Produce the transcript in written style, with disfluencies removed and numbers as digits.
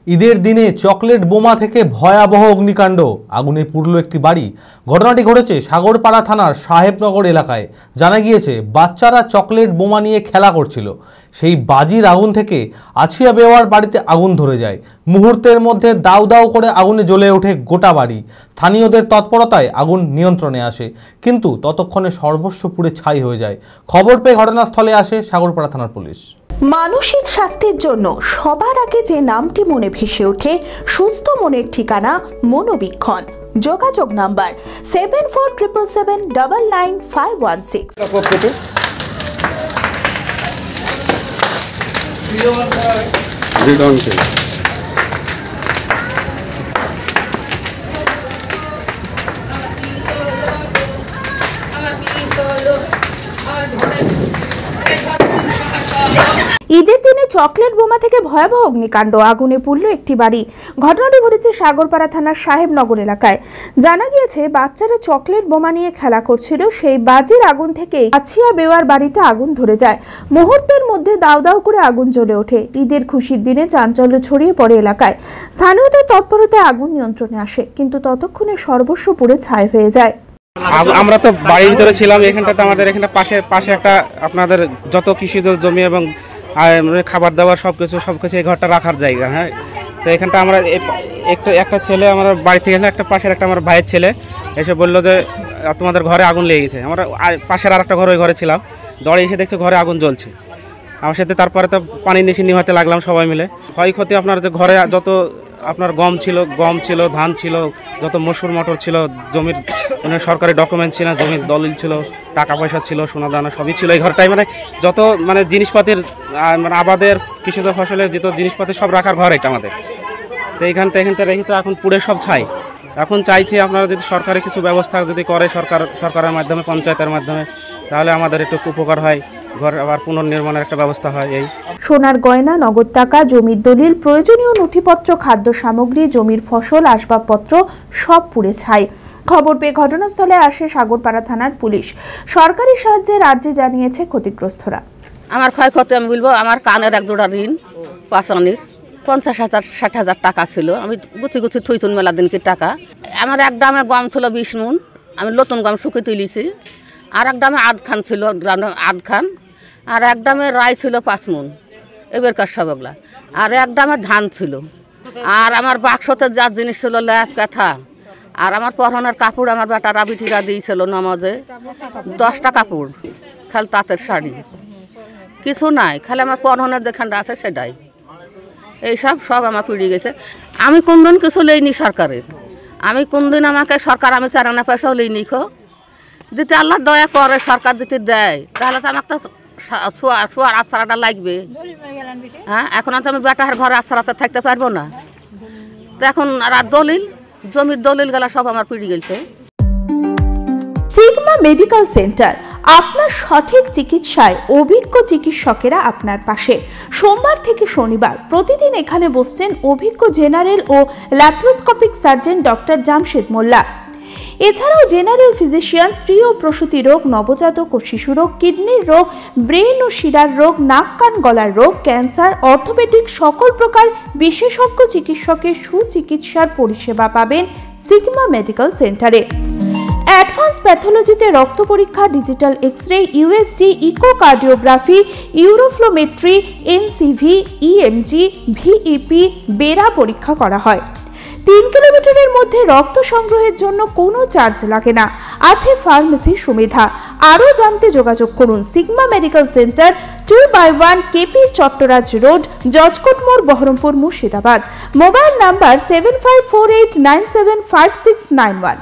ঈদের দিনে চকলেট বোমা থেকে ভয়াবহ অগ্নিকাণ্ড, আগুনে পুড়ল একটি বাড়ি। ঘটনাটি ঘটেছে সাগরপাড়া থানার সাহেবনগর এলাকায়। জানা গিয়েছে বাচ্চারা চকলেট বোমা নিয়ে খেলা করছিল, সেই বাজির আগুন থেকে আছিয়া বেওয়ার বাড়িতে আগুন ধরে যায়। মুহূর্তের মধ্যে দাউ দাউ করে আগুনে জ্বলে ওঠে গোটা বাড়ি। স্থানীয়দের তৎপরতায় আগুন নিয়ন্ত্রণে আসে, কিন্তু ততক্ষণে সর্বস্ব পুড়ে ছাই হয়ে যায়। খবর পেয়ে ঘটনাস্থলে আসে সাগরপাড়া থানার পুলিশ। মানসিক স্বাস্থ্যের জন্য সবার আগে যে নামটি মনে ভেসে ওঠে, সুস্থ মনের ঠিকানা মনোবীক্ষণ। যোগাযোগ নাম্বার 7477999516। ঈদের দিনে চকলেট বোমা থেকে ভয়াবহ অগ্নিকাণ্ড, আগুনে পুড়ল একটি বাড়ি। ঘটনাটি ঘটেছে সাগরপাড়া থানার সাহেবনগর এলাকায়। জানা গিয়েছে বাচ্চারা চকলেট বোমা নিয়ে খেলা করছিল, সেই বাজির আগুন থেকে আছিয়া বেওয়ার বাড়িতে আগুন ধরে যায়। মুহূর্তের মধ্যে দাউ দাউ করে আগুন জ্বলে ওঠে। ঈদের খুশির দিনে চাঞ্চল্য ছড়িয়ে পড়ে এলাকায়। স্থানীয়দের তৎপরতায় আগুন নিয়ন্ত্রণে আসে, কিন্তু ততক্ষণে সর্বস্ব পুড়ে ছাই হয়ে যায়। আমরা তো বাড়ির ভিতরে ছিলাম, এখানটাতে আমাদের এখানে পাশে একটা আপনাদের যত কৃষিজ জমি এবং খাবার দাবার সবকিছু এই ঘরটা রাখার জায়গা। হ্যাঁ, তো এখানটা আমরা একটা ছেলে আমার বাড়ি থেকে একটা পাশের একটা আমার ভাইয়ের ছেলে এসে বললো যে তোমাদের ঘরে আগুন লেগে গেছে। আমরা পাশের আর একটা ঘর, ওই ঘরে ছিলাম, দৌড়ে এসে দেখছি ঘরে আগুন জ্বলছে আমার সাথে। তারপরে তো পানি নিশি নিভাতে লাগলাম সবাই মিলে। ক্ষয়ক্ষতি আপনার যে ঘরে যত আপনার গম ছিল, ধান ছিল, যত মসুর মটর ছিল, জমির মানে সরকারি ডকুমেন্ট ছিল, জমির দলিল ছিল, টাকা পয়সা ছিল, সোনা দানা সবই ছিল এই ঘরটাই। মানে যত মানে জিনিসপাতির মানে আবাদের কৃষিজ ফসলের যত জিনিসপাতি সব রাখার ঘর এটা আমাদের। তো এইখান থেকে রেখে তো এখন পুড়ে সব ছাই। এখন চাইছি আপনারা যদি সরকারি কিছু ব্যবস্থা যদি করে সরকারের মাধ্যমে, পঞ্চায়েতের মাধ্যমে, তাহলে আমাদের একটু উপকার হয়, ঘর আবার পুনর্নির্মাণের একটা ব্যবস্থা হয়। এই সোনার গয়না, নগদ টাকা, জমির দলিল, প্রয়োজনীয় নথিপত্র, খাদ্য সামগ্রী, জমির ফসল, আসবাবপত্র সব পুড়ে ছাই। খবর পেয়ে ঘটনাস্থলে আসে সাগরপাড়া থানার পুলিশ। সরকারি সাহায্যে রাজ্যে জানিয়েছে ক্ষতিগ্রস্তরা। আমার ক্ষয়ক্ষতি আমি বলবো, আমার কানের এক জোড়া ঋণ পাঁচানির 50,000-60,000 টাকা ছিল। আমি গুছি থুইছুন মেলা দিনকে টাকা। আমার এক দামে গম ছিল 20 মণ, আমি নতুন গম শুকিয়ে তুলিছি। আর এক দামে আধখান ছিল, আধখান। আর এক দামে রাই ছিল 5 মণ, এবারকার সবগুলা। আর এক দামে ধান ছিল। আর আমার বাক্সতে যা জিনিস ছিল, ল্যাপ কাঁথা, আর আমার পরনের কাপড় আমার বেটারা বিটিরা দিয়েছিল নামাজে 10টা কাপড়, খালি তাঁতের শাড়ি, কিছু নাই, খালি আমার পরনের যেখানটা আছে সেটাই। এইসব সব আমার পুড়ে গেছে। আমি কোনদিন কিছু লইনি সরকারের, আমি কোনদিন আমাকে সরকার আমি চারানা পয়সাও লইনি। যদি আল্লাহ দয়া করে সরকার যদি দেয়, তাহলে তো আমাকে তো শোয়ার আশ্রাটা লাগবে। হ্যাঁ, এখন তো আমি বেটার ঘরে আশ্রাতে থাকতে পারবো না। তো এখন আর দলিল, জমির দলিল গেলা সব আমার পুড়ে গেছে। সিগমা মেডিকেল সেন্টার, আপনার সঠিক চিকিৎসায় অভিজ্ঞ চিকিৎসকেরা আপনার পাশে। সোমবার থেকে শনিবার প্রতিদিন এখানে বসছেন অভিজ্ঞ জেনারেল ও ল্যাপ্রোস্কোপিক সার্জন ডক্টর জামশেদ মোল্লা। এছাড়াও জেনারেল ফিজিশিয়ান, স্ত্রী ও প্রসূতি রোগ, নবজাতক ও শিশু রোগ, কিডনির রোগ, ব্রেন ও শিরার রোগ, নাক কান গলার রোগ, ক্যান্সার, অর্থোপেডিক সকল প্রকার বিশেষজ্ঞ চিকিৎসকের সুচিকিৎসার পরিষেবা পাবেন সিগমা মেডিকেল সেন্টারে। অ্যাডভান্স প্যাথোলজিতে রক্ত পরীক্ষা, digital x-ray, USG, echocardiography, uroflowmetry, NCV, EMG, VEP, BERA পরীক্ষা করা হয়। 3 কিলোমিটারের মধ্যে রক্ত সংগ্রহের জন্য কোনো চার্জ লাগে না। আছে ফার্মেসির সুবিধা। আরও জানতে যোগাযোগ করুন Sigma medical centre, 2/1 KP Chattaraj road, জজকোট মোড়, বহরমপুর, মুর্শিদাবাদ। Mobile number 7548975691।